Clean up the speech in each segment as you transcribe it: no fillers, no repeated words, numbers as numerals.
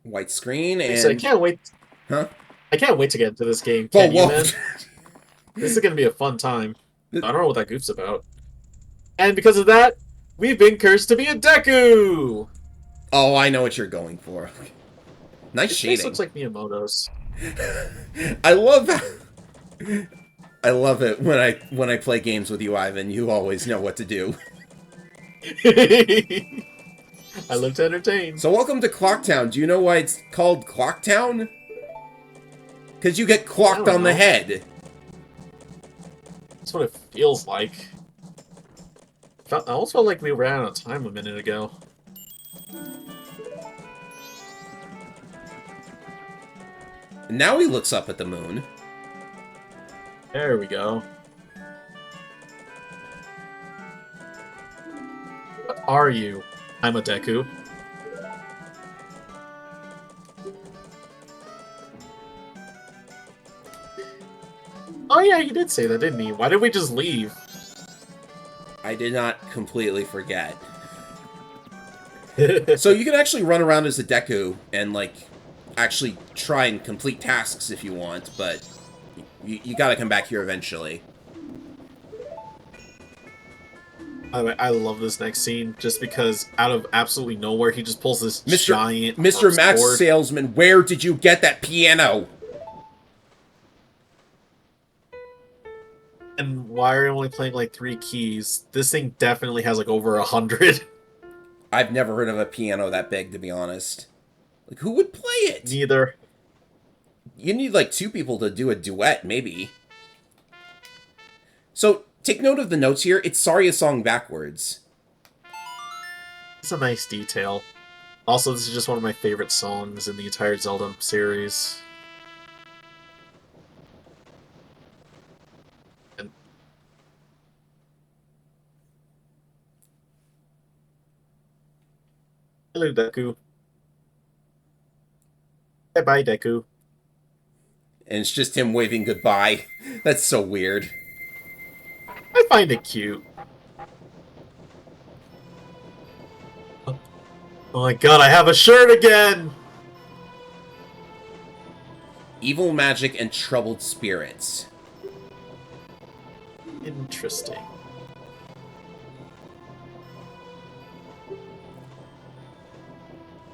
White screen So I and... can't wait. Huh? I can't wait to get into this game. Whoa, Can you, whoa! man? This is gonna be a fun time. I don't know what that goof's about. And because of that, we've been cursed to be a Deku! Oh, I know what you're going for. Nice His face shading. looks like Miyamoto's. I love I love it when I play games with you, Ivan. You always know what to do. I live to entertain. So welcome to Clocktown. Do you know why it's called Clocktown? Because you get I clocked don't on the know. head. That's what it feels like. I almost felt like we ran out of time a minute ago. And now he looks up at the moon. There we go. What are you? I'm a Deku. Oh yeah, he did say that, didn't he? Why did we just leave? I did not completely forget. So you can actually run around as a Deku and, like, actually try and complete tasks if you want, but you gotta come back here eventually. I love this next scene just because out of absolutely nowhere he just pulls this Mr. giant Mr. Max sword. Salesman, where did you get that piano? And why are you only playing like 3 keys? This thing definitely has like over 100. I've never heard of a piano that big, to be honest. Like, who would play it? Neither. You need, like, 2 people to do a duet, maybe. So, take note of the notes here. It's Sorry a Song backwards. It's a nice detail. Also, this is just one of my favorite songs in the entire Zelda series. And hello, Deku. Bye-bye, Deku. And it's just him waving goodbye. That's so weird. I find it cute. Oh my god, I have a shirt again! Evil magic and troubled spirits. Interesting.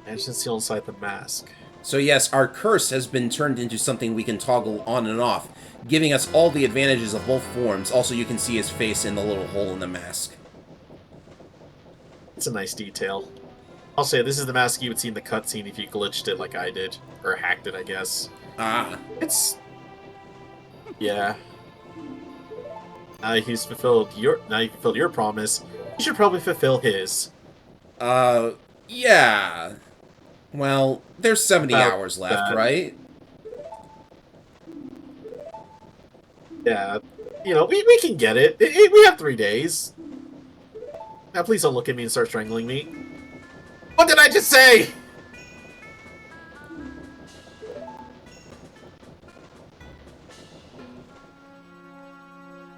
Imagine still inside the mask. So yes, our curse has been turned into something we can toggle on and off, giving us all the advantages of both forms. Also, you can see his face in the little hole in the mask. It's a nice detail. I'll say this is the mask you would see in the cutscene if you glitched it like I did. Or hacked it, I guess. Ah. It's... yeah. Now you fulfilled your promise, you should probably fulfill his. Yeah. Well, there's 70 About hours left, that. right? Yeah. You know, we can get it. We have 3 days. Now please don't look at me and start strangling me. What did I just say?!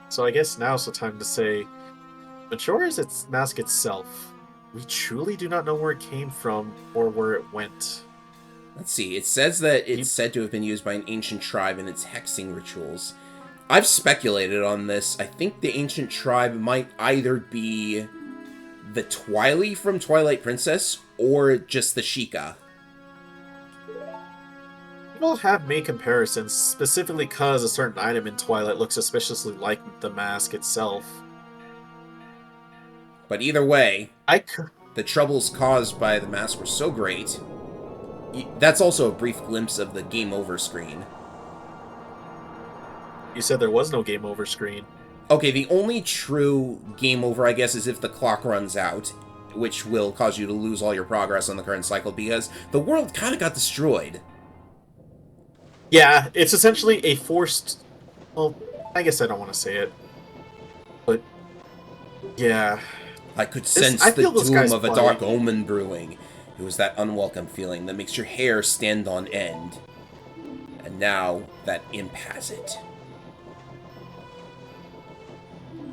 So I guess now's the time to say, Majora is its mask itself. We truly do not know where it came from or where it went. Let's see. It says that it's Keep... said to have been used by an ancient tribe in its hexing rituals. I've speculated on this. I think the ancient tribe might either be the Twily from Twilight Princess or just the Sheikah. People have made comparisons, specifically because a certain item in Twilight looks suspiciously like the mask itself. But either way, the troubles caused by the mask were so great. That's also a brief glimpse of the game over screen. You said there was no game over screen. Okay, the only true game over, I guess, is if the clock runs out, which will cause you to lose all your progress on the current cycle because the world kind of got destroyed. Yeah, it's essentially a forced... well, I guess I don't want to say it. But, yeah. I could sense I the feel this doom guy's of a playing. dark omen brewing. It was that unwelcome feeling that makes your hair stand on end. And now that imp has it.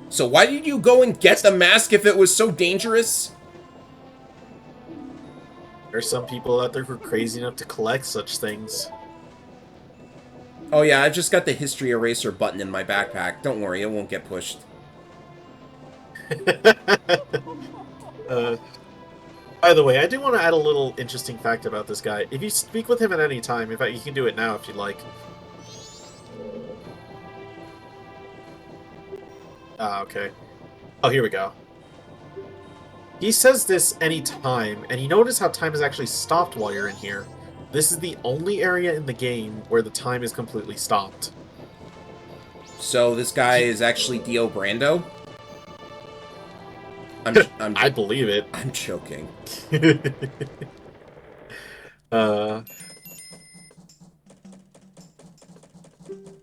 So why did you go and get the mask if it was so dangerous? There's some people out there who are crazy enough to collect such things. Oh yeah, I've just got the history eraser button in my backpack. Don't worry, it won't get pushed. uh, by the way, I do want to add a little interesting fact about this guy. If you speak with him at any time, in fact, you can do it now if you'd like. Ah, okay. Oh, here we go. He says this any time, and you notice how time is actually stopped while you're in here. This is the only area in the game where the time is completely stopped. So this guy is actually Dio Brando? I believe it. I'm joking. uh,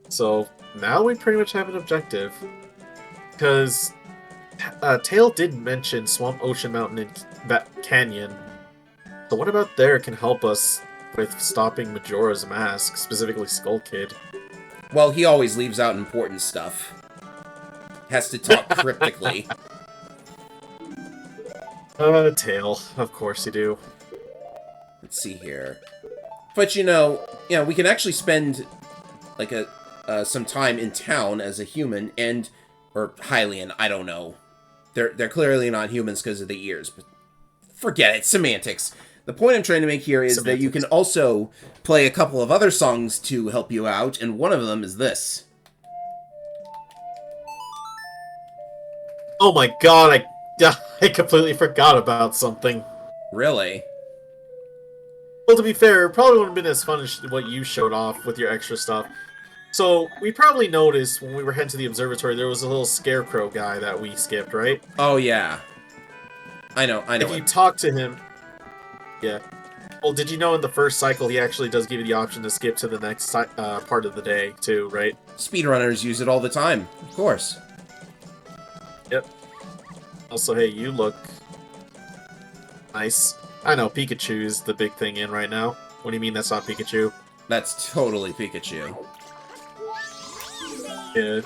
so now we pretty much have an objective. Because Tail did mention Swamp, Ocean, Mountain, and Canyon. So what about there can help us with stopping Majora's Mask, specifically Skull Kid? Well, he always leaves out important stuff. Has to talk cryptically. Tail. Of course you do. Let's see here. But we can actually spend like some time in town as a human or Hylian, I don't know. They're clearly not humans because of the ears, but forget it, semantics. The point I'm trying to make here is that you can also play a couple of other songs to help you out, and one of them is this. Oh my god, I completely forgot about something. Really? Well, to be fair, it probably wouldn't have been as fun as what you showed off with your extra stuff. So, we probably noticed when we were heading to the observatory, there was a little scarecrow guy that we skipped, right? Oh, yeah. I know. If you talk to him... Yeah. Well, did you know in the first cycle, he actually does give you the option to skip to the next part of the day, too, right? Speedrunners use it all the time, of course. Yep. Also, hey, you look... nice. I know, Pikachu is the big thing in right now. What do you mean that's not Pikachu? That's totally Pikachu. Yeah.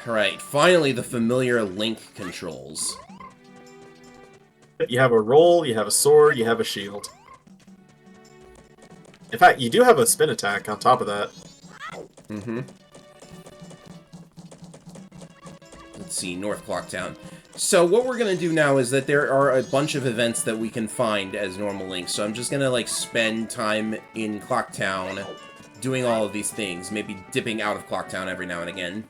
Alright, finally the familiar Link controls. You have a roll, you have a sword, you have a shield. In fact, you do have a spin attack on top of that. Mm-hmm. Let's see, North Clocktown. So what we're going to do now is that there are a bunch of events that we can find as normal links. So I'm just going to, spend time in Clocktown doing all of these things. Maybe dipping out of Clocktown every now and again.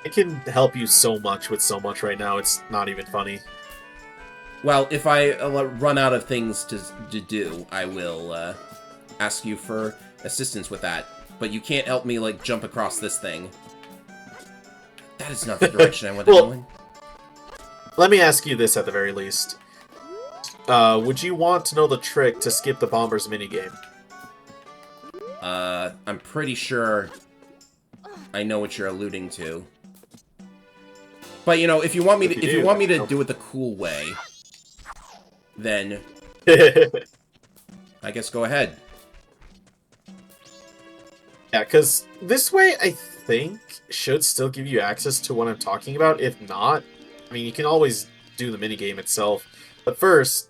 It can help you so much with so much right now, it's not even funny. Well, if I run out of things to do, I will ask you for assistance with that. But you can't help me, jump across this thing. That is not the direction I want to go in. Let me ask you this at the very least. Would you want to know the trick to skip the Bombers minigame? I'm pretty sure I know what you're alluding to. But, if you want me to do it the cool way, then I guess go ahead. Yeah, because this way, I think, should still give you access to what I'm talking about. If not, I mean, you can always do the minigame itself. But first...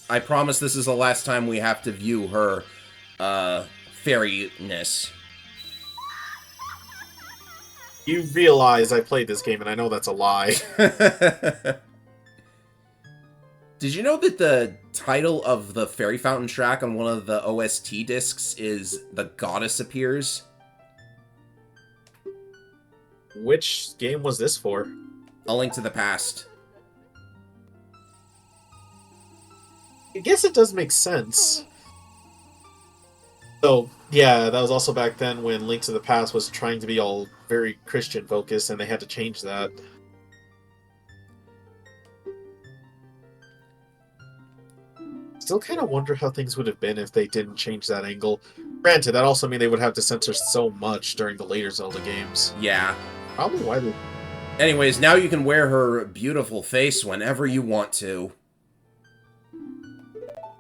I promise this is the last time we have to view her, fairiness. You realize I played this game, and I know that's a lie. Did you know that the title of the Fairy Fountain track on one of the OST discs is The Goddess Appears? Which game was this for? A Link to the Past. I guess it does make sense. So, yeah, that was also back then when Link to the Past was trying to be all very Christian-focused, and they had to change that. Still kind of wonder how things would have been if they didn't change that angle. Granted, that also means they would have to censor so much during the later Zelda games. Yeah. Probably why they... Anyways, now you can wear her beautiful face whenever you want to.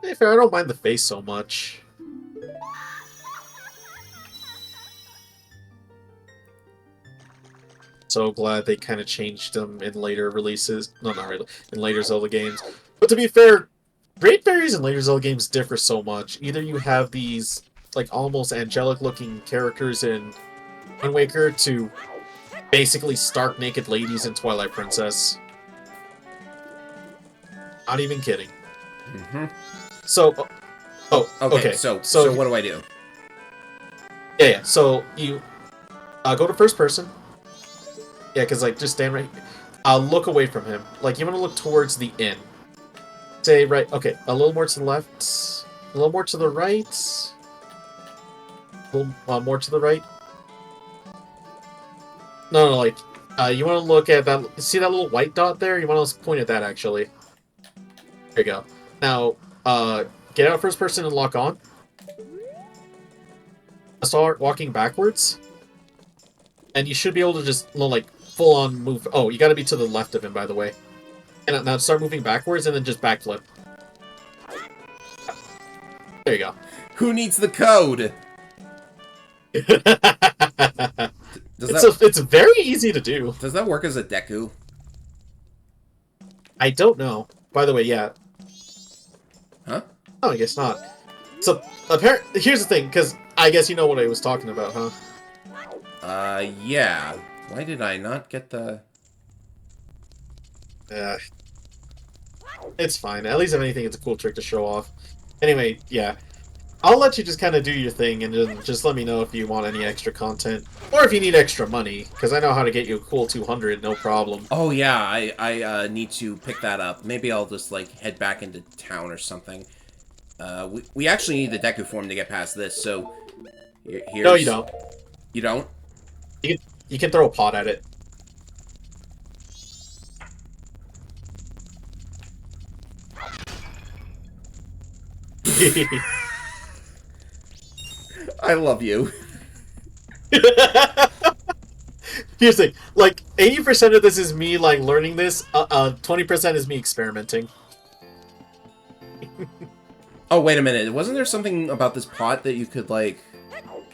Hey, fair, I don't mind the face so much. So glad they kind of changed them in later releases. No, not really. In later Zelda games. But to be fair, Great Fairies and later Zelda games differ so much. Either you have these like almost angelic-looking characters in Wind Waker to basically stark naked ladies in Twilight Princess. Not even kidding. Mm-hmm. So, Okay, okay. So what do I do? Yeah. So you go to first person. Yeah, because like just stand right. Look away from him. Like you want to look towards the inn. Say right. Okay, a little more to the left. A little more to the right. A little more to the right. No, like you want to look at that. See that little white dot there? You want to point at that actually. There you go. Now, get out first person and lock on. Start walking backwards. And you should be able to just, like, full-on move... Oh, you gotta be to the left of him, by the way. And now start moving backwards and then just backflip. There you go. Who needs the code? It's very easy to do. Does that work as a Deku? I don't know. By the way, yeah. Huh? Oh, I guess not. So, apparently... Here's the thing, because I guess you know what I was talking about, huh? Yeah. Why did I not get the... It's fine. At least if anything, it's a cool trick to show off. Anyway, yeah. I'll let you just kind of do your thing, and then just let me know if you want any extra content. Or if you need extra money, because I know how to get you a cool 200, no problem. Oh, yeah, I need to pick that up. Maybe I'll just, like, head back into town or something. We actually need the Deku form to get past this, so... Here's... No, you don't. You don't? You can throw a pot at it. I love you. Here's the thing, like, 80% of this is me, like, learning this, 20% is me experimenting. Oh, wait a minute. Wasn't there something about this pot that you could, like...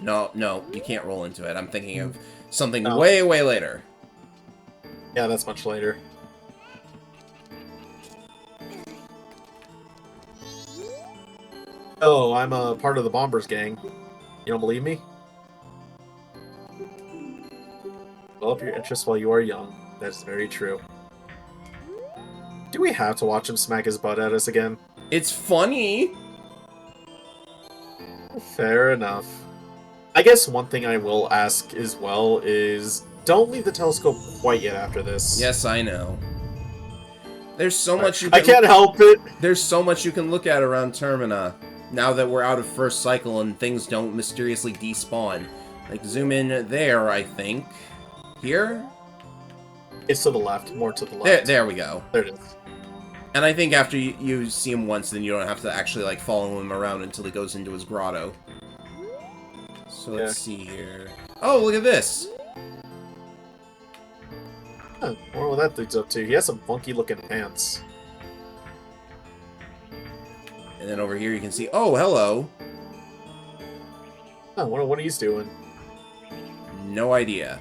No, you can't roll into it. I'm thinking of something way, way later. Yeah, that's much later. Oh, I'm a part of the Bombers gang. You don't believe me? Develop your interests while you are young. That's very true. Do we have to watch him smack his butt at us again? It's funny! Fair enough. I guess one thing I will ask as well is, don't leave the telescope quite yet after this. Yes, I know. There's so much you can... I can't help it! There's so much you can look at around Termina, now that we're out of first cycle and things don't mysteriously despawn. Like, zoom in there, I think. Here? It's to the left, more to the left. There we go. There it is. And I think after you see him once, then you don't have to actually, like, follow him around until he goes into his grotto. So let's see here. Oh, look at this! Huh, I wonder what that dude's up to. He has some funky-looking pants. And then over here you can see... Oh, hello! I wonder what he's doing. No idea.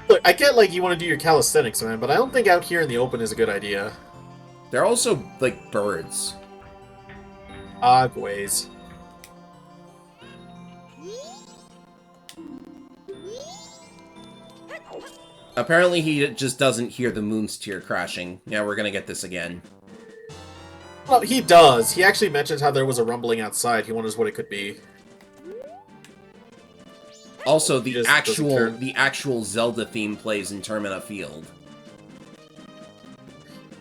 Look, I get, like, you want to do your calisthenics, man, but I don't think out here in the open is a good idea. They're also, like, birds. Ogways. Apparently he just doesn't hear the moon's tear crashing. Yeah, we're gonna get this again. Well, he does. He actually mentions how there was a rumbling outside. He wonders what it could be. Also, the actual Zelda theme plays in Termina Field.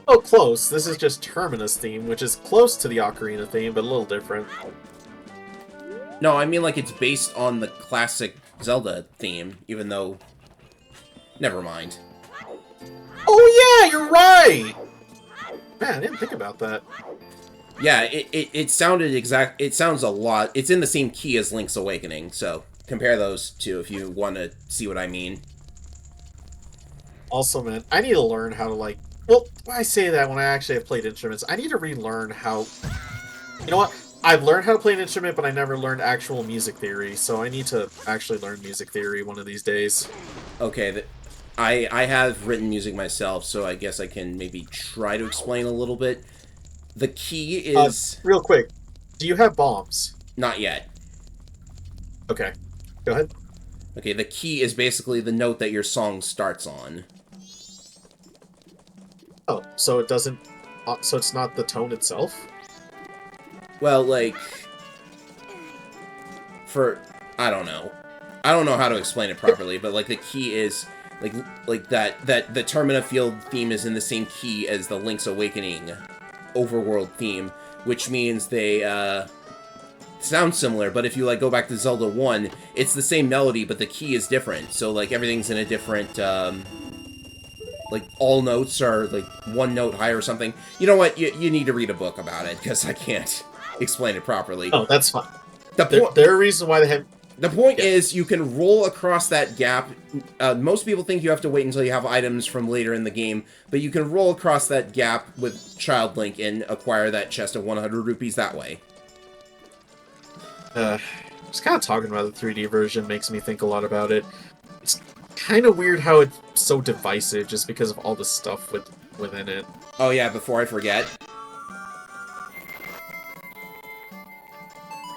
Oh, close. This is just Termina's theme, which is close to the Ocarina theme, but a little different. No, I mean, like, it's based on the classic Zelda theme, even though... Never mind. Oh yeah, you're right! Man, I didn't think about that. Yeah, it sounds a lot... It's in the same key as Link's Awakening, so compare those two if you want to see what I mean. Also, man, I need to learn how to, like... Well, I say that when I actually have played instruments. I need to relearn how... You know what? I've learned how to play an instrument, but I never learned actual music theory, so I need to actually learn music theory one of these days. Okay, I have written music myself, so I guess I can maybe try to explain a little bit. The key is... Real quick, do you have bombs? Not yet. Okay, go ahead. Okay, the key is basically the note that your song starts on. Oh, so it doesn't... so it's not the tone itself? Well, like... I don't know. I don't know how to explain it properly, but, like, the key is... Like that the Termina Field theme is in the same key as the Link's Awakening overworld theme, which means they sound similar, but if you like go back to Zelda 1, it's the same melody, but the key is different. So like everything's in a different like all notes are like one note higher or something. You know what? You need to read a book about it because I can't explain it properly. Oh, that's fine. There are reasons why they have... The point is, you can roll across that gap. Most people think you have to wait until you have items from later in the game, but you can roll across that gap with Child Link and acquire that chest of 100 rupees that way. Just kind of talking about the 3D version makes me think a lot about it. It's kind of weird how it's so divisive just because of all the stuff within it. Oh yeah, before I forget.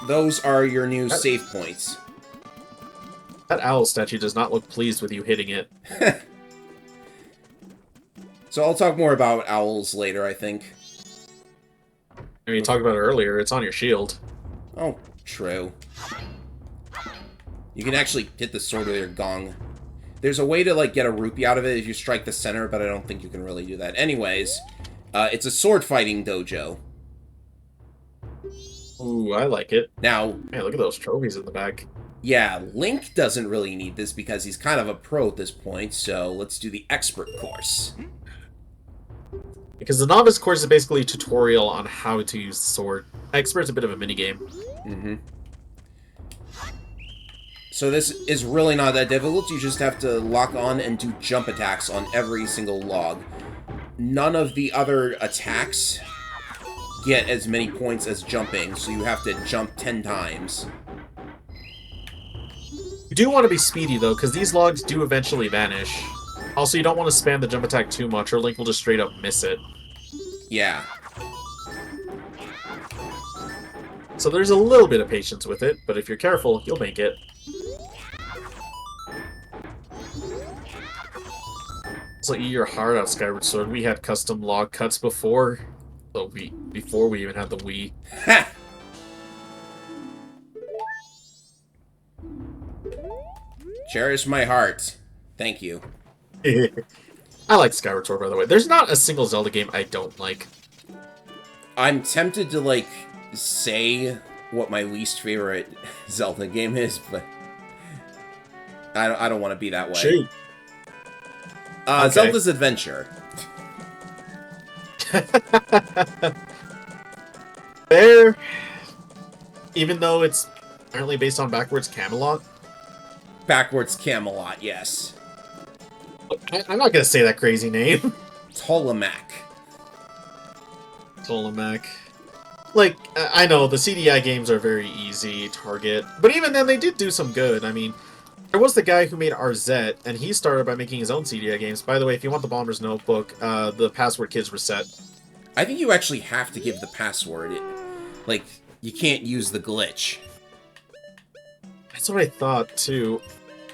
Those are your new save points. That owl statue does not look pleased with you hitting it. So I'll talk more about owls later, I think. I mean, you talked about it earlier, it's on your shield. Oh, true. You can actually hit the sword with your gong. There's a way to, like, get a rupee out of it if you strike the center, but I don't think you can really do that. Anyways, it's a sword fighting dojo. Ooh, I like it. Now... Man, look at those trophies in the back. Yeah, Link doesn't really need this because he's kind of a pro at this point, so let's do the expert course. Because the novice course is basically a tutorial on how to use the sword. Expert's a bit of a minigame. Mm-hmm. So this is really not that difficult, you just have to lock on and do jump attacks on every single log. None of the other attacks get as many points as jumping, so you have to jump 10 times. You do want to be speedy, though, because these logs do eventually vanish. Also, you don't want to spam the jump attack too much, or Link will just straight up miss it. Yeah. So there's a little bit of patience with it, but if you're careful, you'll make it. So eat your heart out, Skyward Sword. We had custom log cuts before before we even had the Wii. Ha! Cherish my heart. Thank you. I like Skyward Sword, by the way. There's not a single Zelda game I don't like. I'm tempted to, like, say what my least favorite Zelda game is, but I don't want to be that way. Shoot. Okay. Zelda's Adventure. Fair. Even though it's apparently based on Backwards Camelot. Backwards Camelot, yes. I'm not gonna say that crazy name. Tolemac. Tolemac. Like, I know, the CDI games are very easy target, but even then they did do some good. I mean, there was the guy who made RZ, and he started by making his own CDI games. By the way, if you want the Bomber's Notebook, the password kid's reset. I think you actually have to give the password. Like, you can't use the glitch. That's what I thought, too.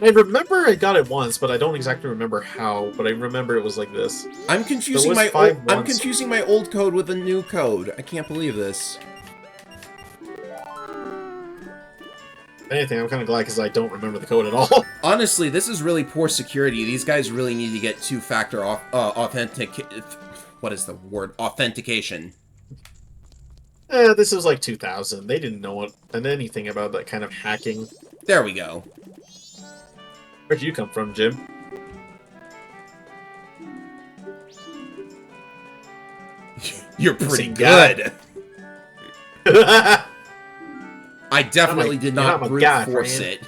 I remember I got it once, but I don't exactly remember how, but I remember it was like this. I'm confusing my old code with a new code. I can't believe this. If anything, I'm kind of glad because I don't remember the code at all. Honestly, this is really poor security. These guys really need to get two-factor authentication. This was like 2000. They didn't know anything about that kind of hacking. There we go. Where'd you come from, Jim? You're pretty good. I definitely did not brute force it.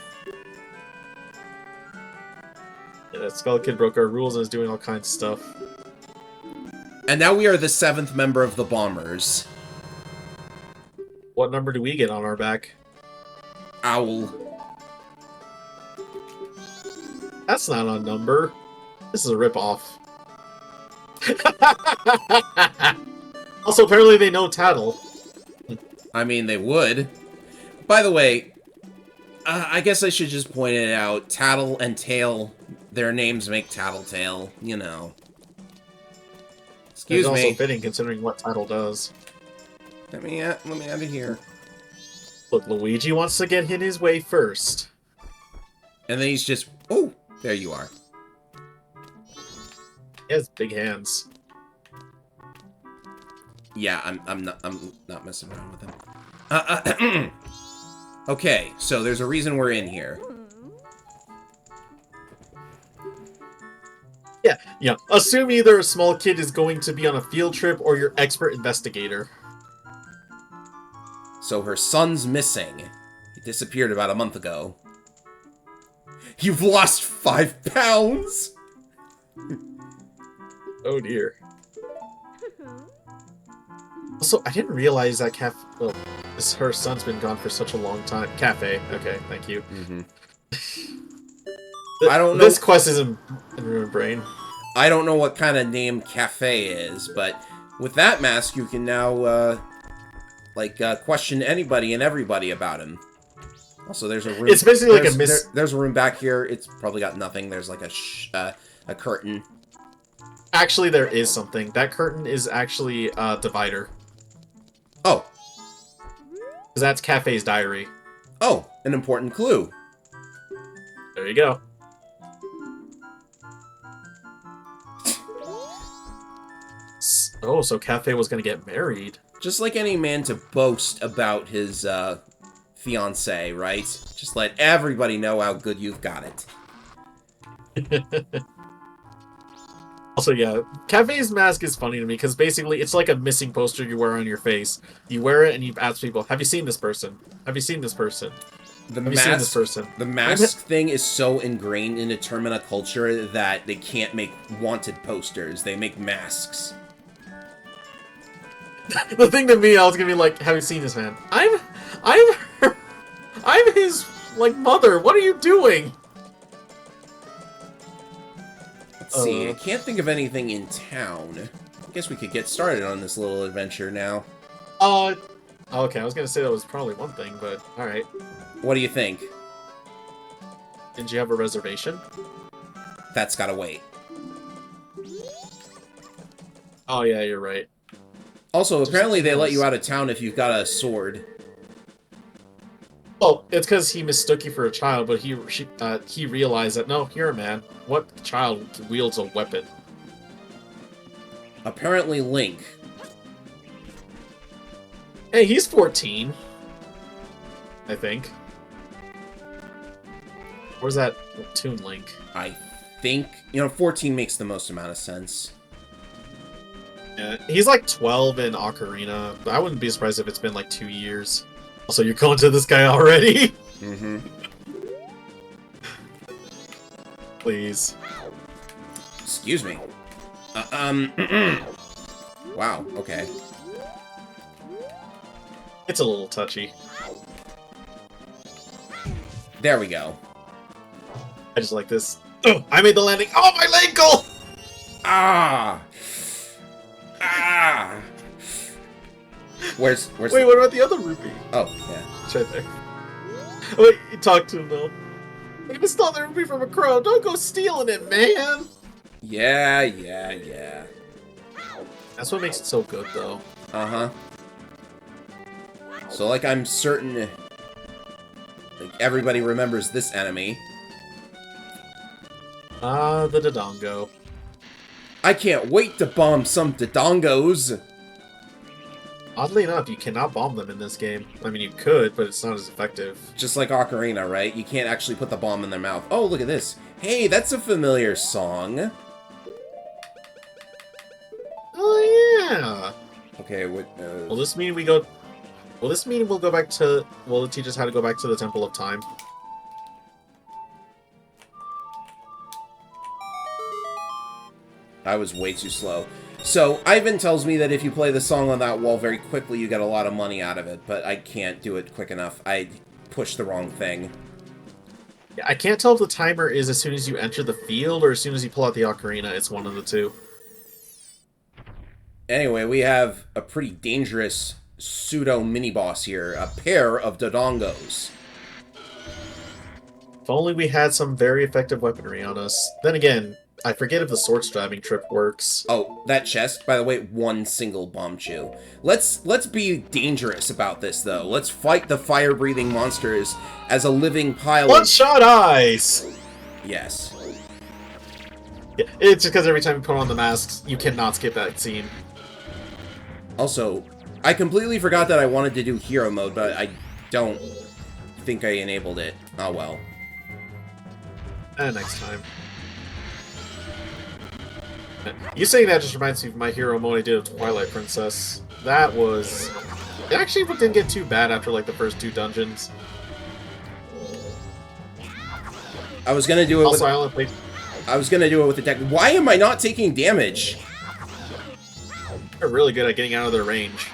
Yeah, that Skull Kid broke our rules and is doing all kinds of stuff. And now we are the 7th member of the Bombers. What number do we get on our back? Owl. That's not a number. This is a ripoff. Also, apparently they know Tattle. I mean, they would. By the way, I guess I should just point it out. Tattle and Tail, their names make Tattletale, you know. Excuse It's also me. fitting considering what Tattle does. Let me out of here. Look, Luigi wants to get in his way first. And then he's just... Oh, there you are. He has big hands. Yeah, I'm not messing around with him. Okay, so there's a reason we're in here. Yeah. Assume either a small kid is going to be on a field trip or your expert investigator. So her son's missing. He disappeared about a month ago. You've lost 5 pounds! Oh dear. Also, I didn't realize that her son's been gone for such a long time. Cafe. Okay, thank you. Mm-hmm. I don't know. This quest isn't in my brain. I don't know what kind of name Cafe is, but with that mask, you can now, question anybody and everybody about him. Also, there's a room... It's basically like a There's a room back here. It's probably got nothing. There's like a curtain. Actually, there is something. That curtain is actually a divider. Oh. Because that's Cafe's diary. Oh, an important clue. There you go. Oh, so Cafe was going to get married. Just like any man to boast about his fiancée, right? Just let everybody know how good you've got it. Also, yeah, Cafe's mask is funny to me because basically it's like a missing poster you wear on your face. You wear it and you ask people, "Have you seen this person? Have you seen this person? Have you seen this person?" The mask thing is so ingrained into Termina culture that they can't make wanted posters. They make masks. The thing to me, I was gonna be like, "Have you seen this man? I'm his mother. What are you doing?" Let's see. I can't think of anything in town. I guess we could get started on this little adventure now. Okay, I was gonna say that was probably one thing, but alright. What do you think? Didn't you have a reservation? That's gotta wait. Oh yeah, you're right. Also, apparently they let you out of town if you've got a sword. Well, it's because he mistook you for a child, but he realized that, no, you're a man. What child wields a weapon? Apparently Link. Hey, he's 14. I think. Where's that Toon Link? I think... 14 makes the most amount of sense. Yeah, he's like 12 in Ocarina. I wouldn't be surprised if it's been like 2 years. Also, you're going to this guy already? Mm-hmm. Please. Excuse me. Wow, okay. It's a little touchy. There we go. I just like this. Oh, I made the landing. Oh, my ankle! Ah! Ah! Wait, what about the other rupee? Oh, yeah. It's right there. Wait, you talk to him, though. You just stole the rupee from a crow. Don't go stealing it, man! Yeah. That's what makes it so good, though. Uh-huh. So, I'm certain... everybody remembers this enemy. The Dodongo. I can't wait to bomb some Dodongos! Oddly enough, you cannot bomb them in this game. I mean, you could, but it's not as effective. Just like Ocarina, right? You can't actually put the bomb in their mouth. Oh, look at this. Hey, that's a familiar song. Oh, yeah! Okay, what... Will this mean we go... Will this mean we'll go back to... Will it teach us how to go back to the Temple of Time? I was way too slow. So, Ivan tells me that if you play the song on that wall very quickly, you get a lot of money out of it, but I can't do it quick enough. I pushed the wrong thing. Yeah, I can't tell if the timer is as soon as you enter the field or as soon as you pull out the ocarina. It's one of the two. Anyway, we have a pretty dangerous pseudo mini-boss here. A pair of Dodongos. If only we had some very effective weaponry on us. Then again, I forget if the sword stabbing trip works. Oh, that chest, by the way, one single bomb chew. Let's be dangerous about this, though. Let's fight the fire-breathing monsters as a living pile of... One-shot eyes! Yes. Yeah, it's just because every time you put on the masks, you cannot skip that scene. Also, I completely forgot that I wanted to do hero mode, but I don't think I enabled it. Oh well. Next time. You saying that just reminds me of my hero mode I did of Twilight Princess. That was... It actually didn't get too bad after, like, the first 2 dungeons. I was gonna do it Also, with... I only played... I was gonna do it with the deck. Why am I not taking damage? They're really good at getting out of their range.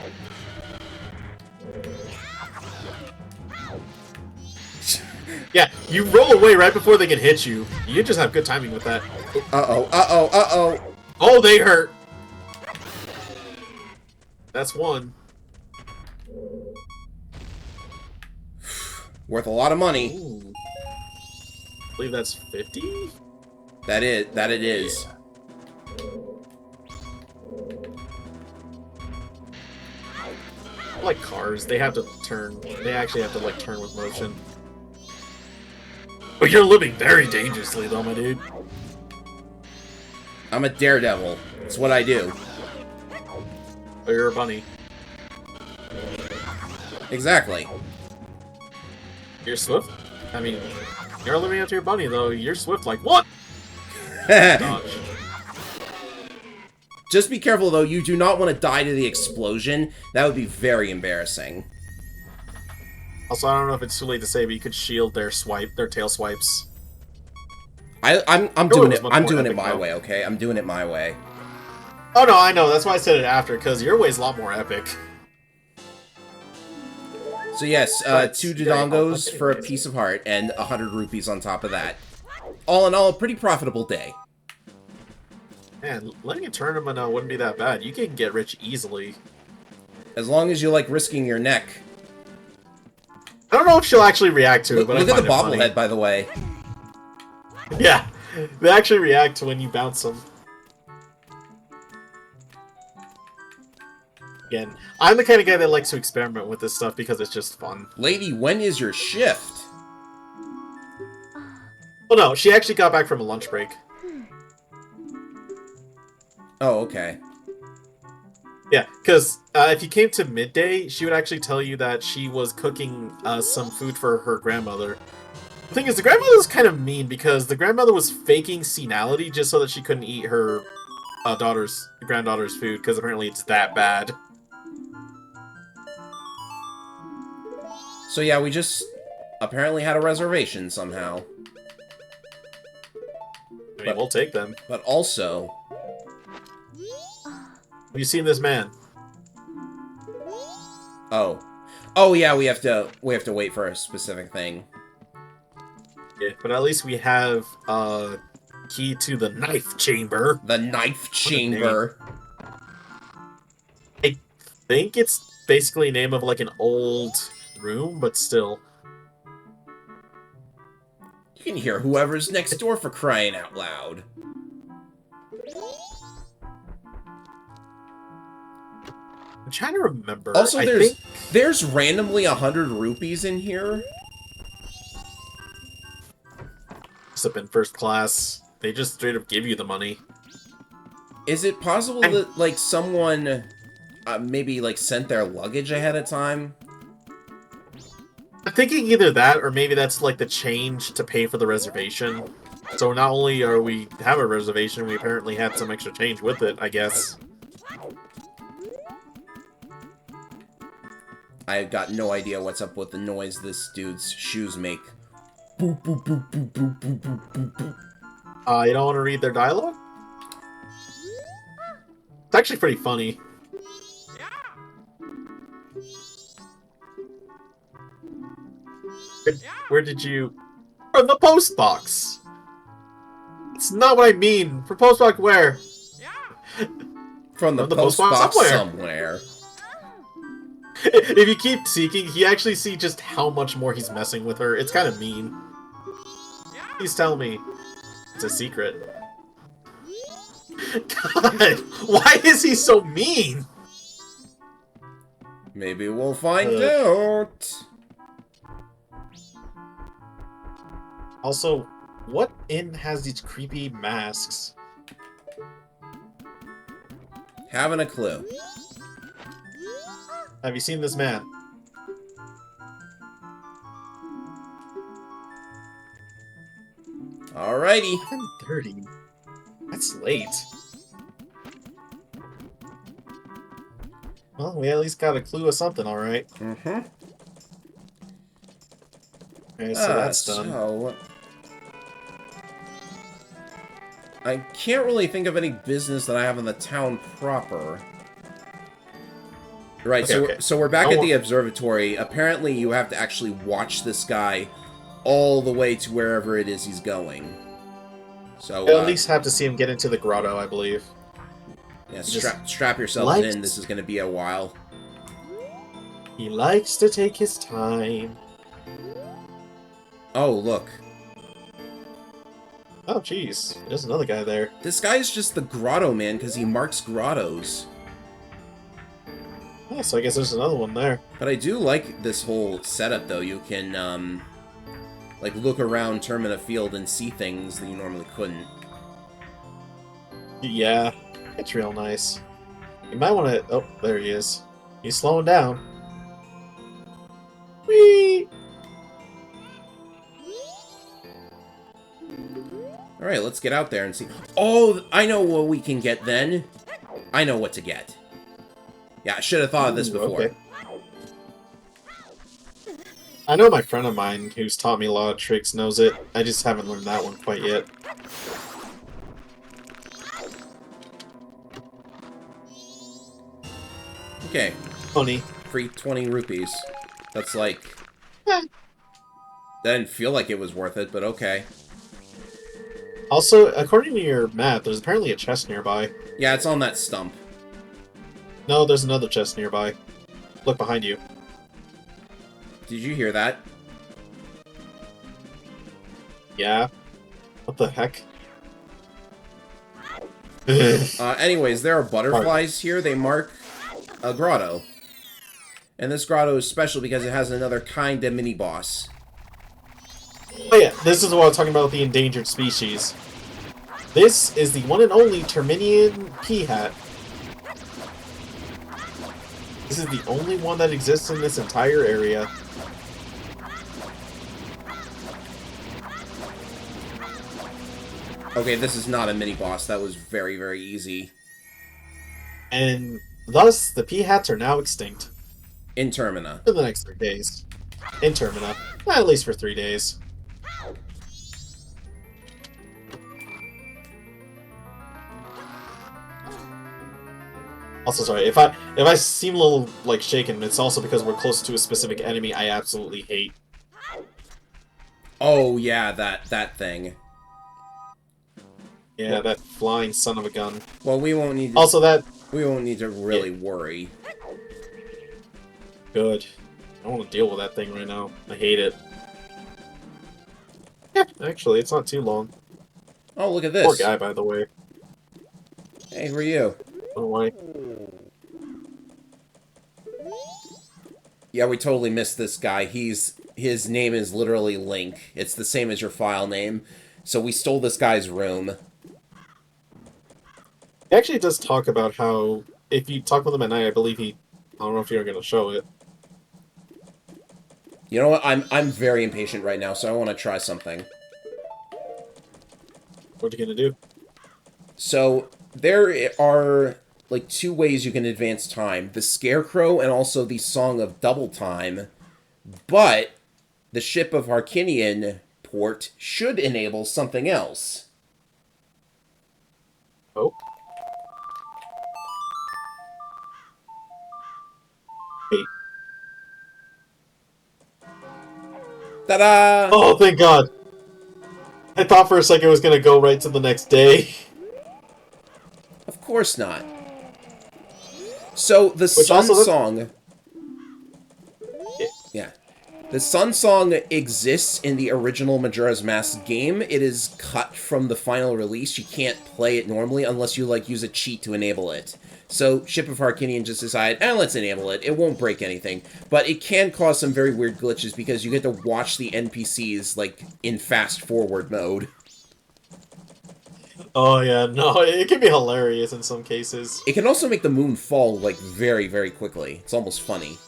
Yeah, you roll away right before they can hit you. You just have good timing with that. Uh-oh, uh-oh, uh-oh. Oh, they hurt! That's one. Worth a lot of money. Ooh. I believe that's 50? That it is. Like cars, they have to turn. They actually have to, like, turn with motion. But you're living very dangerously, though, my dude. I'm a daredevil. It's what I do. But you're a bunny. Exactly. You're swift? I mean, you're living up to your bunny, though. You're swift like, what? Dodge. Just be careful, though. You do not want to die to the explosion. That would be very embarrassing. Also, I don't know if it's too late to say, but you could shield their tail swipes. I'm doing it. I'm doing it epic, my though. way, okay? I'm doing it my way. Oh no, I know. That's why I said it after, because your way's a lot more epic. So yes, But, 2 yeah, Dodongos for a anyways. piece of heart and 100 rupees on top of that. All in all, a pretty profitable day. Man, letting a tournament wouldn't be that bad. You can get rich easily. As long as you like risking your neck. I don't know if she'll actually react to it, but Look I at the find it bobblehead, by the way. funny. Yeah, they actually react to when you bounce them. Again, I'm the kind of guy that likes to experiment with this stuff because it's just fun. Lady, when is your shift? Well, no, she actually got back from a lunch break. Oh, okay. Yeah, because if you came to midday, she would actually tell you that she was cooking some food for her grandmother. The thing is, the grandmother was kind of mean because the grandmother was faking senility just so that she couldn't eat her granddaughter's food because apparently it's that bad. So yeah, we just apparently had a reservation somehow. I mean, we'll take them. But also... Have you seen this man? Oh. Oh yeah, we have to wait for a specific thing. Yeah, but at least we have key to the knife chamber. The knife chamber. I think it's basically a name of like an old room, but still. You can hear whoever's next door for crying out loud. I'm trying to remember. Also, I there's think there's randomly 100 rupees in here. it's up in first class. They just straight up give you the money. Is it possible that like someone maybe like sent their luggage ahead of time? I'm thinking either that or maybe that's like the change to pay for the reservation. So not only are we have a reservation, we apparently had some extra change with it, I guess. I've got no idea what's up with the noise this dude's shoes make. Boop, boop, boop, boop, boop, boop, boop, boop, boop. You don't want to read their dialogue? It's actually pretty funny. Where did you... From the post box! It's not what I mean! From post box where? From the post box somewhere. If you keep seeking, he actually see just how much more he's messing with her. It's kind of mean. Please tell me it's a secret. God, why is he so mean? Maybe we'll find out. Also, what inn has these creepy masks? Haven't a clue. Have you seen this man? Alrighty. 10:30. That's late. Well, we at least got a clue of something, alright. Mm-hmm. Okay, so that's done. So... I can't really think of any business that I have in the town proper. Right, so we're back at the observatory. Apparently you have to actually watch this guy all the way to wherever it is he's going. So you'll at least have to see him get into the grotto, I believe. Yeah, strap yourselves in. This is going to be a while. He likes to take his time. Oh, look. Oh, jeez. There's another guy there. This guy's just the grotto man because he marks grottos. Oh, so I guess there's another one there. But I do like this whole setup, though. You can, like, look around Termina Field and see things that you normally couldn't. Yeah, it's real nice. You might want to... Oh, there he is. He's slowing down. Whee! Alright, let's get out there and see. Oh, I know what we can get then. I know what to get. Yeah, I should have thought of this before. Okay. I know my friend of mine who's taught me a lot of tricks knows it. I just haven't learned that one quite yet. Okay. Funny. Free 20 rupees. That's like... That didn't feel like it was worth it, but okay. Also, according to your map, there's apparently a chest nearby. Yeah, it's on that stump. No, there's another chest nearby. Look behind you. Did you hear that? Yeah. What the heck? Anyways, there are butterflies here. They mark a grotto. And this grotto is special because it has another kind of mini-boss. Oh yeah, this is what I was talking about with the endangered species. This is the one and only Terminian Peahat. This is the only one that exists in this entire area. Okay, this is not a mini-boss. That was very, very easy. And thus, the Peahats are now extinct. In Termina. For the next 3 days. In Termina. At least for 3 days. Also, sorry, if I seem a little, like, shaken, it's also because we're close to a specific enemy I absolutely hate. Oh, yeah, that thing. Yeah, that flying son of a gun. Well, we won't need to, also, that... We won't need to really worry. Good. I don't want to deal with that thing right now. I hate it. Yeah, actually, it's not too long. Oh, look at this. Poor guy, by the way. Hey, who are you? Oh, why? Yeah, we totally missed this guy. His name is literally Link. It's the same as your file name. So we stole this guy's room. He actually does talk about how, if you talk with him at night, I believe I don't know if you're going to show it. You know what? I'm very impatient right now, so I want to try something. What are you going to do? So, there are, like, 2 ways you can advance time. The Scarecrow and also the Song of Double Time. But, the Ship of Harkinian port should enable something else. Oh. Wait. Ta-da! Oh, thank God! I thought for a second it was going to go right to the next day. Of course not. So the Which Sun also Song... Yeah. The Sun Song exists in the original Majora's Mask game. It is cut from the final release. You can't play it normally unless you, like, use a cheat to enable it. So Ship of Harkinian just decided, let's enable it. It won't break anything. But it can cause some very weird glitches because you get to watch the NPCs, like, in fast-forward mode. Oh yeah, no, it can be hilarious in some cases. It can also make the moon fall, like, very, very quickly. It's almost funny.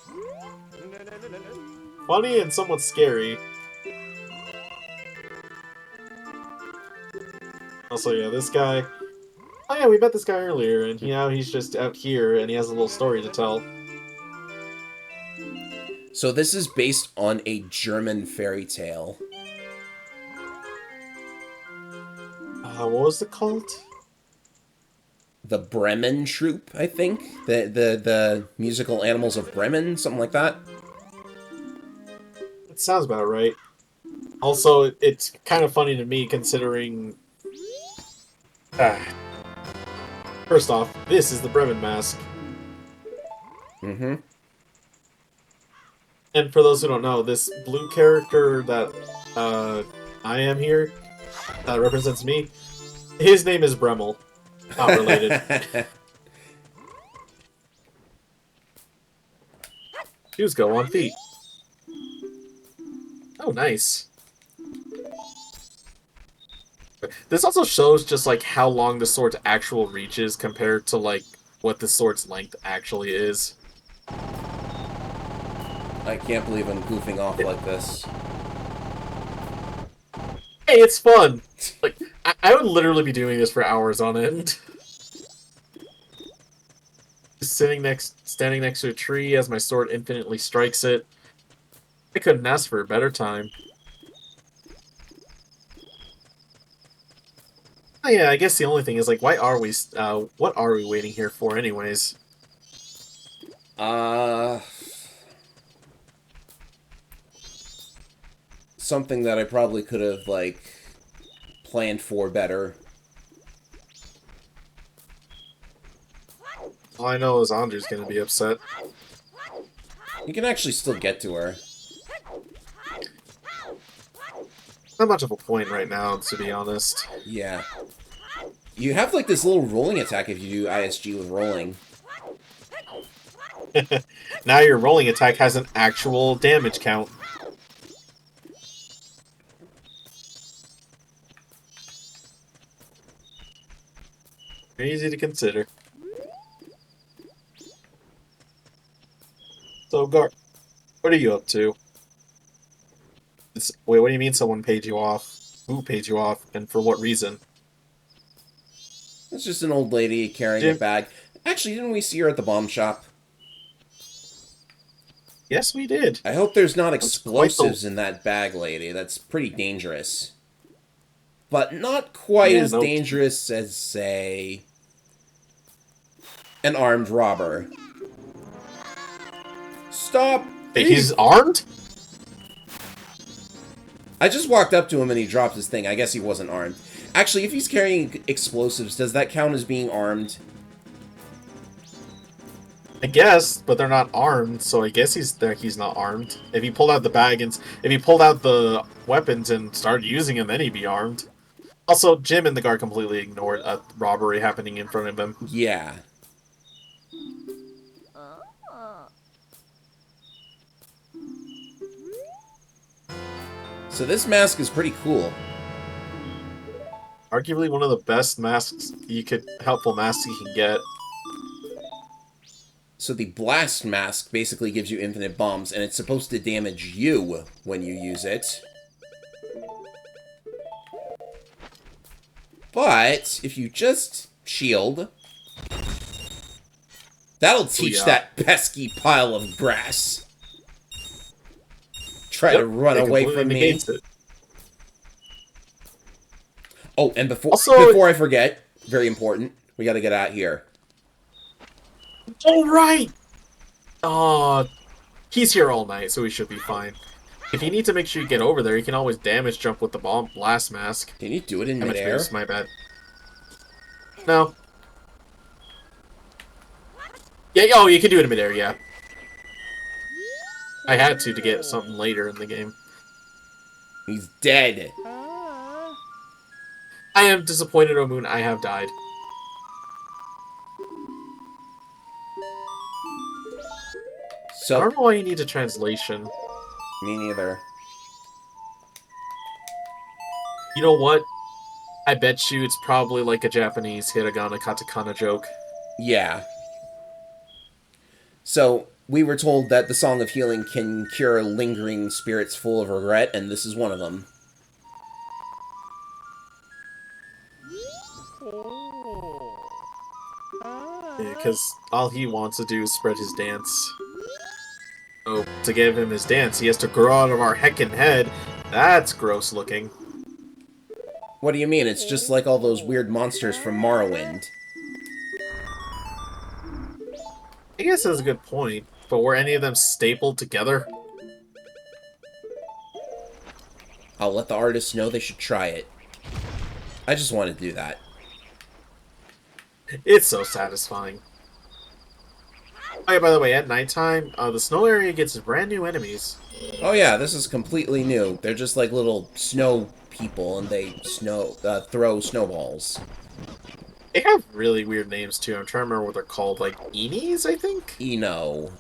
Funny and somewhat scary. Also, yeah, this guy... Oh yeah, we met this guy earlier, and now he's just out here, and he has a little story to tell. So this is based on a German fairy tale. What was it called? The Bremen Troupe, I think. The musical animals of Bremen, something like that. It sounds about right. Also, it's kind of funny to me considering... First off, this is the Bremen mask. Mm-hmm. And for those who don't know, this blue character that I am here, represents me, his name is Bremel. Not related. Shoes go on feet. Oh, nice. This also shows just, like, how long the sword's actual reach is compared to, like, what the sword's length actually is. I can't believe I'm goofing off like this. Hey, it's fun! Like, I would literally be doing this for hours on end. Just standing next to a tree as my sword infinitely strikes it. I couldn't ask for a better time. Oh yeah, I guess the only thing is, like, what are we waiting here for anyways? Something that I probably could have, like, planned for better. All I know is Andrew's gonna be upset. You can actually still get to her. Not much of a point right now, to be honest. Yeah. You have, like, this little rolling attack if you do ISG with rolling. Now your rolling attack has an actual damage count. Easy to consider. So, Gar, what are you up to? Wait, what do you mean someone paid you off? Who paid you off, and for what reason? It's just an old lady carrying a bag. Actually, didn't we see her at the bomb shop? Yes, we did. I hope there's not explosives in that bag, lady. That's pretty dangerous. But not quite as dangerous as, say, an armed robber. Stop! He's armed? I just walked up to him and he dropped his thing. I guess he wasn't armed. Actually, if he's carrying explosives, does that count as being armed? I guess, but they're not armed, so I guess he's not armed. If he pulled out the bag and if he pulled out the weapons and started using them, then he'd be armed. Also, Jim and the guard completely ignored a robbery happening in front of them. Yeah. So this mask is pretty cool. Arguably one of the best helpful masks you can get. So the blast mask basically gives you infinite bombs, and it's supposed to damage you when you use it. But if you just shield, that'll teach that pesky pile of grass. Try to run away from me. Oh, and before I forget, very important, we gotta get out here. Oh, right! Aw, he's here all night, so he should be fine. If you need to make sure you get over there, you can always damage jump with the blast mask. Can you do it in midair? My bad. No. Yeah, oh, you can do it in midair, yeah. I had to get something later in the game. He's dead. I am disappointed, Omoon. I have died. I So, don't know why you need a translation. me neither. You know what? I bet you it's probably like a Japanese hiragana katakana joke. Yeah. So, we were told that the Song of Healing can cure lingering spirits full of regret, and this is one of them. Because all he wants to do is spread his dance. So, to give him his dance, he has to grow out of our heckin' head. That's gross looking. What do you mean? It's just like all those weird monsters from Morrowind. I guess that's a good point, but were any of them stapled together? I'll let the artists know they should try it. I just want to do that. It's so satisfying. Oh yeah, by the way, at nighttime, the snow area gets brand new enemies. Oh yeah, this is completely new. They're just like little snow people, and they throw snowballs. They have really weird names too. I'm trying to remember what they're called, like Eenies, I think? Eno.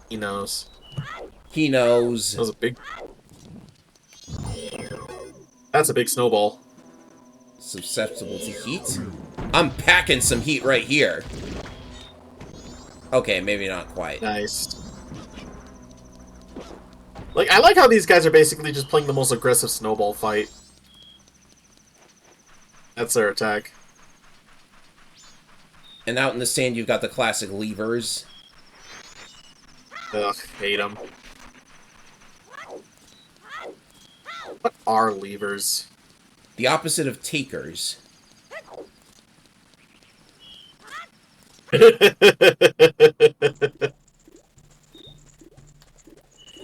He knows. He knows. That was a big... That's a big snowball. Susceptible to heat? I'm packing some heat right here. Okay, maybe not quite. Nice. Like, I like how these guys are basically just playing the most aggressive snowball fight. That's their attack. And out in the sand, you've got the classic levers. Ugh, hate them. What are levers? The opposite of takers.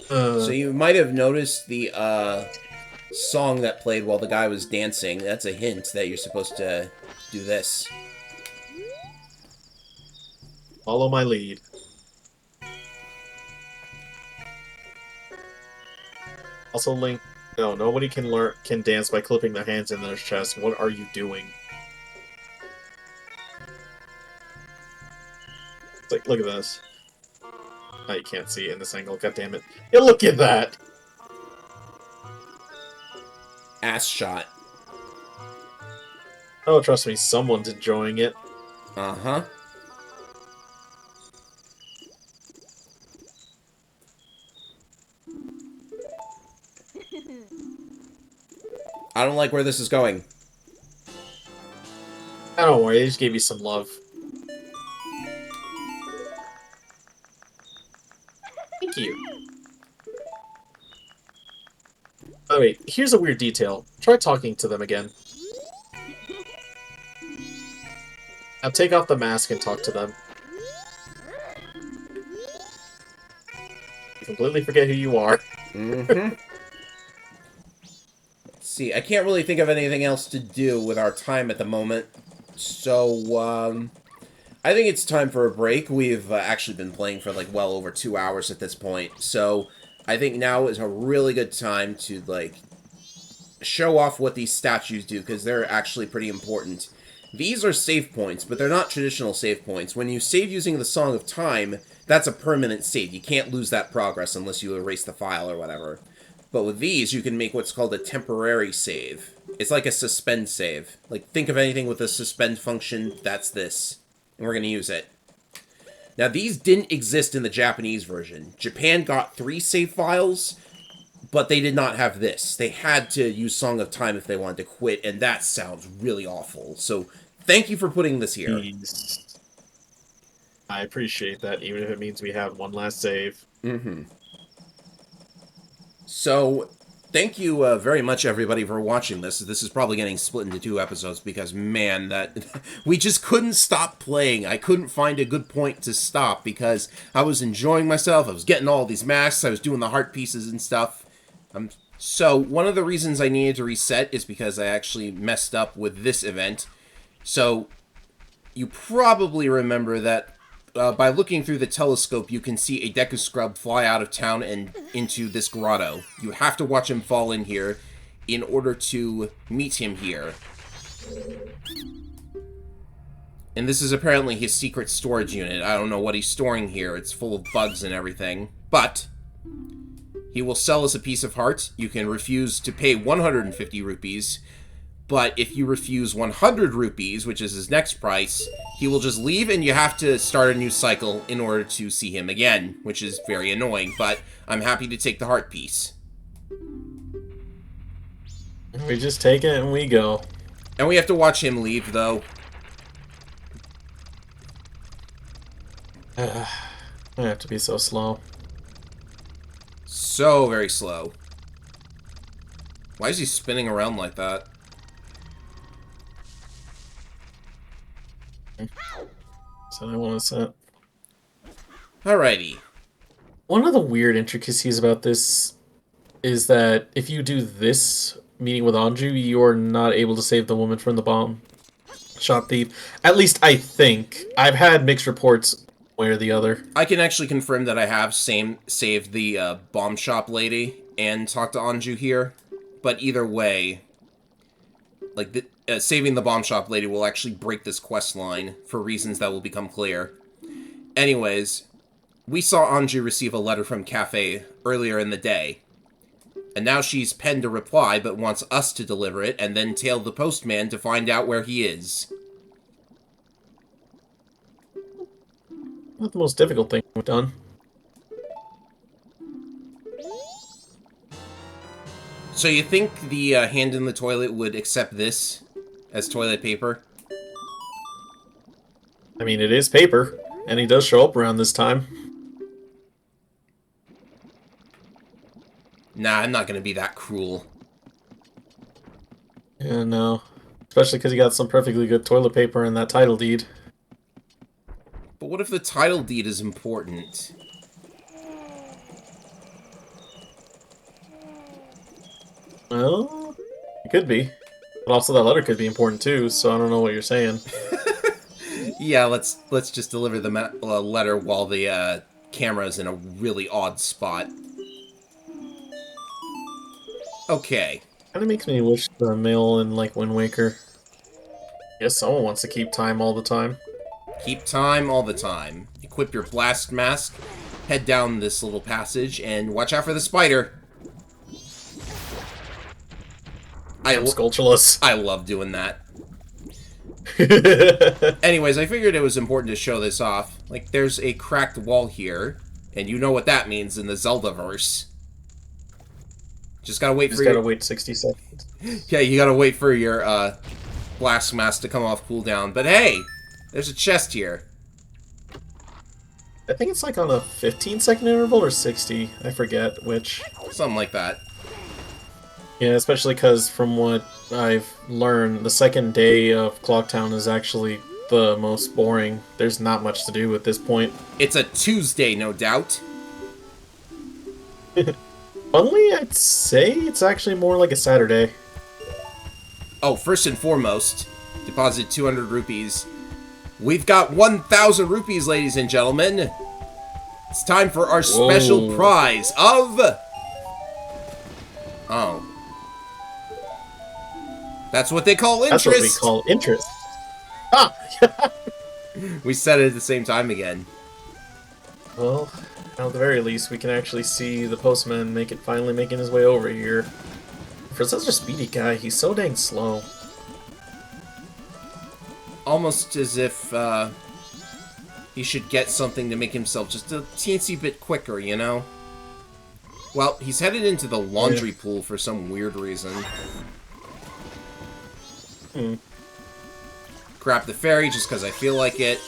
So you might have noticed the song that played while the guy was dancing. That's a hint that you're supposed to do this. Follow my lead. Also, Link. No, nobody can dance by clipping their hands in their chest. What are you doing? It's like, look at this. Oh, you can't see it in this angle. God damn it! Yeah, look at that. Ass shot. Oh, trust me, someone's enjoying it. Uh-huh. I don't like where this is going. Oh, don't worry, they just gave you some love. Thank you. Oh wait, here's a weird detail. Try talking to them again. Now take off the mask and talk to them. You completely forget who you are. Mm-hmm. See, I can't really think of anything else to do with our time at the moment. So, I think it's time for a break. We've actually been playing for, like, well over 2 hours at this point. So, I think now is a really good time to, like, show off what these statues do, because they're actually pretty important. These are save points, but they're not traditional save points. When you save using the Song of Time, that's a permanent save. You can't lose that progress unless you erase the file or whatever. But with these, you can make what's called a temporary save. It's like a suspend save. Like, think of anything with a suspend function, that's this. And we're going to use it. Now, these didn't exist in the Japanese version. Japan got 3 save files, but they did not have this. They had to use Song of Time if they wanted to quit, and that sounds really awful. So, thank you for putting this here. Jeez. I appreciate that, even if it means we have one last save. Mm-hmm. So, thank you very much, everybody, for watching this. This is probably getting split into 2 episodes because, man, that we just couldn't stop playing. I couldn't find a good point to stop because I was enjoying myself. I was getting all these masks. I was doing the heart pieces and stuff. So, one of the reasons I needed to reset is because I actually messed up with this event. So, you probably remember that by looking through the telescope, you can see a Deku Scrub fly out of town and into this grotto. You have to watch him fall in here in order to meet him here. And this is apparently his secret storage unit. I don't know what he's storing here. It's full of bugs and everything. But he will sell us a piece of heart. You can refuse to pay 150 rupees. But if you refuse 100 rupees, which is his next price, he will just leave and you have to start a new cycle in order to see him again, which is very annoying. But I'm happy to take the heart piece. We just take it and we go. And we have to watch him leave, though. I have to be so slow. So very slow. Why is he spinning around like that? So I want to set. Alrighty. One of the weird intricacies about this is that if you do this meeting with Anju, you're not able to save the woman from the bomb shop thief. At least I think. I've had mixed reports one way or the other. I can actually confirm that I have saved the bomb shop lady and talked to Anju here. But either way, like saving the bomb shop lady will actually break this quest line for reasons that will become clear. Anyways, we saw Anju receive a letter from Cafe earlier in the day. And now she's penned a reply, but wants us to deliver it, and then tail the postman to find out where he is. Not the most difficult thing we've done. So you think the hand in the toilet would accept this as toilet paper? I mean, it is paper, and he does show up around this time. Nah, I'm not gonna be that cruel. Yeah, no. Especially because he got some perfectly good toilet paper in that title deed. But what if the title deed is important? Well, it could be. But also that letter could be important too, so I don't know what you're saying. Yeah, let's just deliver the letter while the camera's in a really odd spot. Okay. Kinda makes me wish the mail in, like, Wind Waker. Guess someone wants to keep time all the time. Keep time all the time. Equip your blast mask, head down this little passage, and watch out for the spider. I'm Sculptureless. I love doing that. Anyways, I figured it was important to show this off. Like, there's a cracked wall here, and you know what that means in the Zelda-verse. Just gotta wait gotta wait 60 seconds. Yeah, you gotta wait for your, blast mask to come off cooldown. But hey! There's a chest here. I think it's like on a 15-second interval or 60. I forget which. Something like that. Yeah, especially because from what I've learned, the second day of Clocktown is actually the most boring. There's not much to do at this point. It's a Tuesday, no doubt. Funnily, I'd say it's actually more like a Saturday. Oh, first and foremost, deposit 200 rupees. We've got 1,000 rupees, ladies and gentlemen. It's time for our special prize of... Oh. That's what they call interest. That's what we call interest. Ah! We said it at the same time again. Well, at the very least, we can actually see the postman finally making his way over here. For such a speedy guy, he's so dang slow. Almost as if, he should get something to make himself just a teensy bit quicker, you know? Well, he's headed into the laundry pool for some weird reason. Grab the fairy just because I feel like it.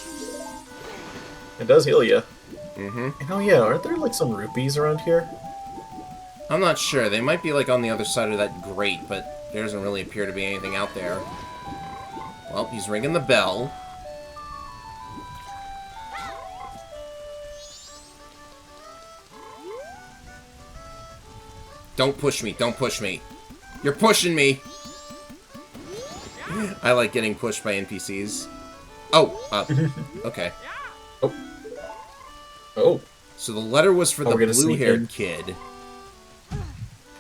It does heal you. Mm-hmm. Oh yeah, aren't there like some rupees around here? I'm not sure. They might be like on the other side of that grate, but there doesn't really appear to be anything out there. Well, he's ringing the bell. Don't push me, don't push me. You're pushing me! I like getting pushed by NPCs. Oh, okay. Oh. Oh. So the letter was for the blue-haired kid.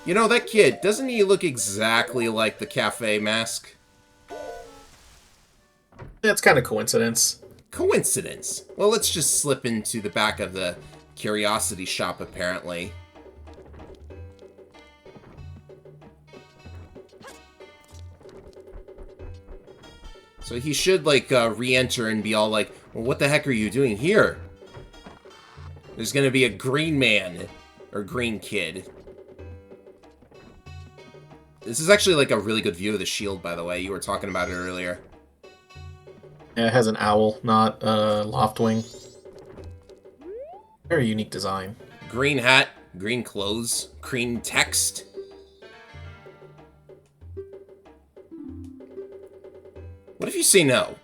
You know, that kid, doesn't he look exactly like the cafe mask? Yeah, it's kind of coincidence. Coincidence. Well, let's just slip into the back of the curiosity shop, apparently. So he should, like, re-enter and be all like, well, what the heck are you doing here? There's gonna be a green man. Or green kid. This is actually, like, a really good view of the shield, by the way. You were talking about it earlier. Yeah, it has an owl, not Loftwing. Very unique design. Green hat, green clothes, green text. What if you say no?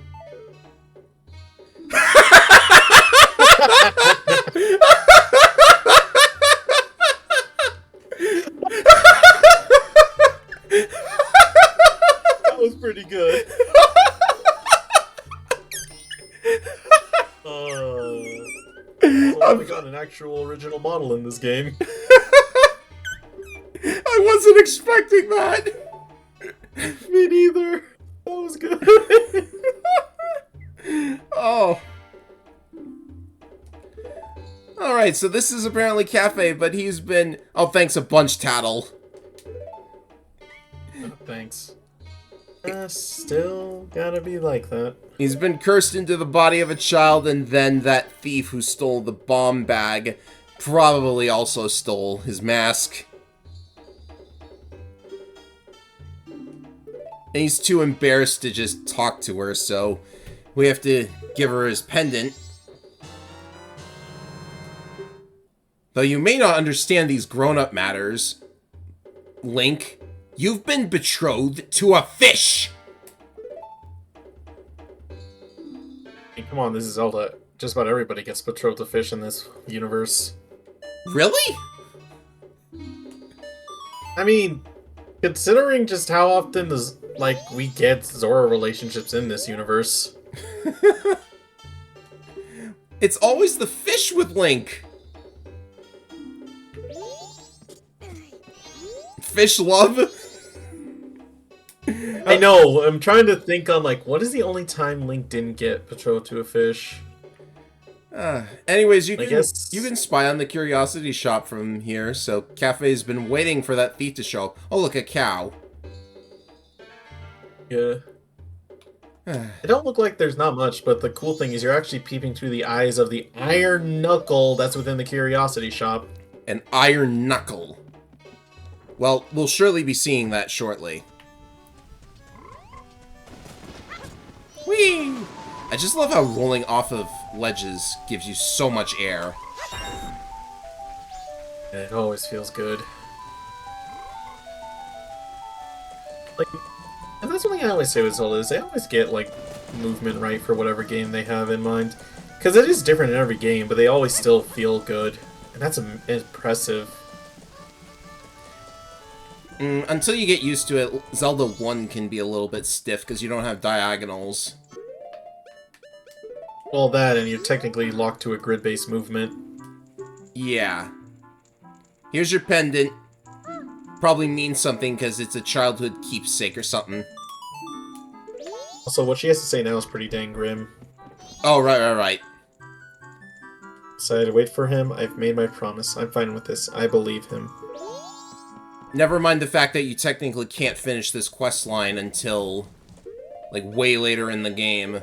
That was pretty good. We got an actual original model in this game. I wasn't expecting that. Me neither. That was good. Oh. Alright, so this is apparently Cafe, but he's been... Oh, thanks a bunch, Tattle. Oh, thanks. Still gotta be like that. He's been cursed into the body of a child, and then that thief who stole the bomb bag probably also stole his mask. And he's too embarrassed to just talk to her, so we have to give her his pendant. Though you may not understand these grown-up matters, Link, you've been betrothed to a fish! Hey, come on, this is Zelda. Just about everybody gets betrothed to fish in this universe. Really? I mean, considering just how often we get Zora relationships in this universe. It's always the fish with Link. Fish love? I know, I'm trying to think on, like, what is the only time Link didn't get betrothed to a fish? Anyways, you can spy on the curiosity shop from here, so Cafe's been waiting for that thief to show up. Oh, look, a cow. Yeah. It don't look like there's not much, but the cool thing is you're actually peeping through the eyes of the iron knuckle that's within the curiosity shop. An iron knuckle. Well, we'll surely be seeing that shortly. Whee! I just love how rolling off of ledges gives you so much air. It always feels good. Like, and that's one thing I always say with Zelda is they always get, like, movement right for whatever game they have in mind. Because it is different in every game, but they always still feel good. And that's impressive. Until you get used to it, Zelda 1 can be a little bit stiff because you don't have diagonals. Well, that, and you're technically locked to a grid-based movement. Yeah. Here's your pendant. Probably means something because it's a childhood keepsake or something. Also, what she has to say now is pretty dang grim. Oh, right. So I had to wait for him. I've made my promise. I'm fine with this. I believe him. Never mind the fact that you technically can't finish this quest line until, like, way later in the game.